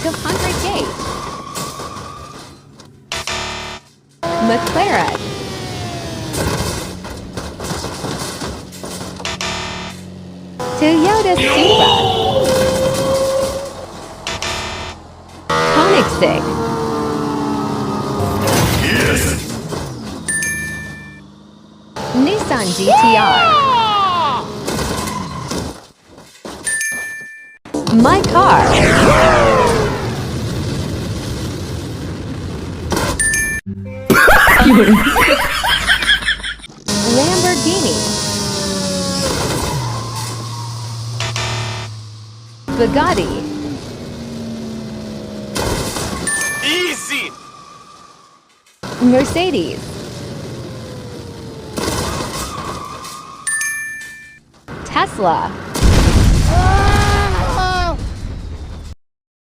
200 McLaren, Toyota Supra, Koenigsegg, Nissan GTR, my car, Lamborghini, Bugatti, Easy! Mercedes, Tesla,